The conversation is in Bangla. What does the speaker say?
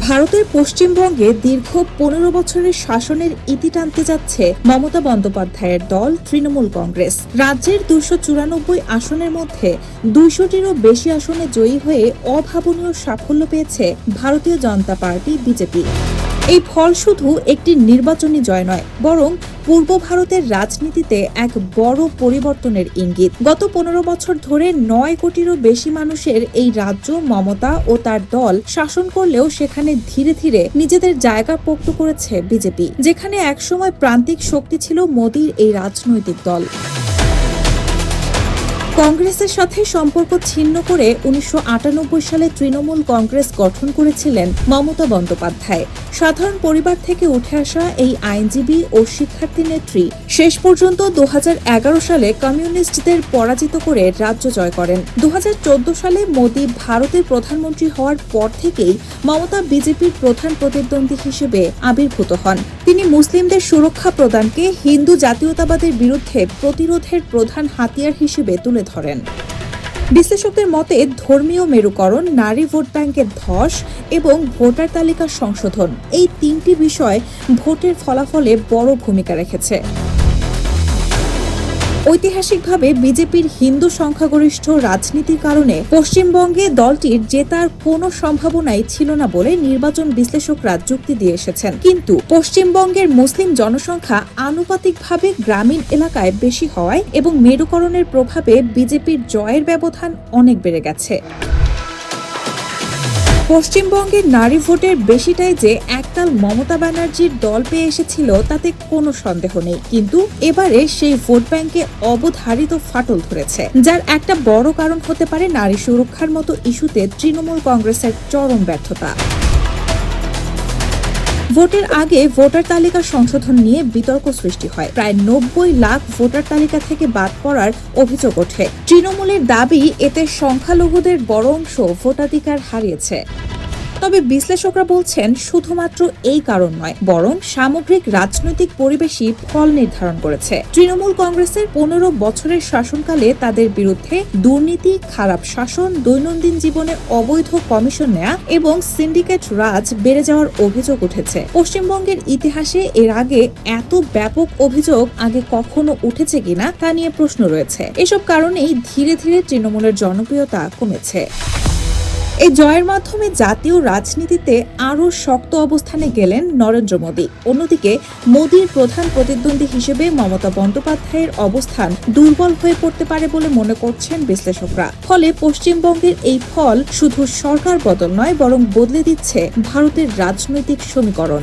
ভারতের পশ্চিমবঙ্গে দীর্ঘ ১৫ বছরের শাসনের ইতি টানতে যাচ্ছে মমতা বন্দ্যোপাধ্যায়ের দল তৃণমূল কংগ্রেস। রাজ্যের ২৯৪ আসনের মধ্যে ২০০টিরও বেশি আসনে জয়ী হয়ে অভাবনীয় সাফল্য পেয়েছে ভারতীয় জনতা পার্টি বিজেপি। এই ফল শুধু একটি নির্বাচনী জয় নয়, বরং পূর্ব ভারতের রাজনীতিতে এক বড় পরিবর্তনের ইঙ্গিত। গত ১৫ বছর ধরে ৯ কোটিরও বেশি মানুষের এই রাজ্য মমতা ও তার দল শাসন করলেও সেখানে ধীরে ধীরে নিজেদের জায়গা পোক্ত করেছে বিজেপি, যেখানে একসময় প্রান্তিক শক্তি ছিল মোদির এই রাজনৈতিক দল। কংগ্রেসের সাথে সম্পর্ক ছিন্ন করে ১৯৯৮ সালে তৃণমূল কংগ্রেস গঠন করেছিলেন মমতা বন্দ্যোপাধ্যায়। সাধারণ পরিবার থেকে উঠে আসা এই আইনজীবী ও শিক্ষার্থী নেত্রী শেষ পর্যন্ত ২০১১ সালে কমিউনিস্টদের পরাজিত করে রাজ্য জয় করেন। ২০১৪ সালে মোদি ভারতের প্রধানমন্ত্রী হওয়ার পর থেকেই মমতা বিজেপির প্রধান প্রতিদ্বন্দ্বী হিসেবে আবির্ভূত হন। তিনি মুসলিমদের সুরক্ষা প্রদানকে হিন্দু জাতীয়তাবাদের বিরুদ্ধে প্রতিরোধের প্রধান হাতিয়ার হিসেবে তুলে ধরেন। বিশ্লেষকদের মতে ধর্মীয় মেরুকরণ, নারী ভোট ব্যাংকের ধস এবং ভোটার তালিকা সংশোধন, এই তিনটি বিষয় ভোটের ফলাফলে বড় ভূমিকা রেখেছে। ঐতিহাসিকভাবে বিজেপির হিন্দু সংখ্যাগরিষ্ঠ রাজনীতির কারণে পশ্চিমবঙ্গে দলটির জেতার কোনো সম্ভাবনাই ছিল না বলে নির্বাচন বিশ্লেষকরা যুক্তি দিয়ে এসেছেন। কিন্তু পশ্চিমবঙ্গের মুসলিম জনসংখ্যা আনুপাতিকভাবে গ্রামীণ এলাকায় বেশি হওয়ায় এবং মেরুকরণের প্রভাবে বিজেপির জয়ের ব্যবধান অনেক বেড়ে গেছে। পশ্চিমবঙ্গের নারী ভোটের বেশিটাই যে একতাল মমতা ব্যানার্জির দল পেয়ে এসেছিল তাতে কোনো সন্দেহ নেই, কিন্তু এবারে সেই ভোট ব্যাংকে অবধারিত ফাটল ধরেছে, যার একটা বড় কারণ হতে পারে নারী সুরক্ষার মতো ইস্যুতে তৃণমূল কংগ্রেসের চরম ব্যর্থতা। ভোটের আগে ভোটার তালিকা সংশোধন নিয়ে বিতর্ক সৃষ্টি হয়। প্রায় ৯০ লাখ ভোটার তালিকা থেকে বাদ পড়ার অভিযোগ ওঠে। তৃণমূলের দাবি এতে সংখ্যালঘুদের বড় অংশ ভোটাধিকার হারিয়েছে। তবে বিশ্লেষকরা বলছেন শুধুমাত্র এই কারণ নয়, বরং সামগ্রিক রাজনৈতিক পরিবেশই ফল নির্ধারণ করেছে। তৃণমূল কংগ্রেসের ১৫ বছরের শাসনকালে তাদের বিরুদ্ধে দুর্নীতি, খারাপ শাসন, দৈনন্দিন জীবনে অবৈধ কমিশন নেয়া এবং সিন্ডিকেট রাজ বেড়ে যাওয়ার অভিযোগ উঠেছে। পশ্চিমবঙ্গের ইতিহাসে এর আগে এত ব্যাপক অভিযোগ আগে কখনো উঠেছে কিনা তা নিয়ে প্রশ্ন রয়েছে। এসব কারণেই ধীরে ধীরে তৃণমূলের জনপ্রিয়তা কমেছে। এই জয়ের মাধ্যমে জাতীয় রাজনীতিতে আরও শক্ত অবস্থানে গেলেন নরেন্দ্র মোদী। অন্যদিকে মোদীর প্রধান প্রতিদ্বন্দ্বী হিসেবে মমতা বন্দ্যোপাধ্যায়ের অবস্থান দুর্বল হয়ে পড়তে পারে বলে মনে করছেন বিশ্লেষকরা। ফলে পশ্চিমবঙ্গের এই ফল শুধু সরকার বদল নয়, বরং বদলে দিচ্ছে ভারতের রাজনৈতিক সমীকরণ।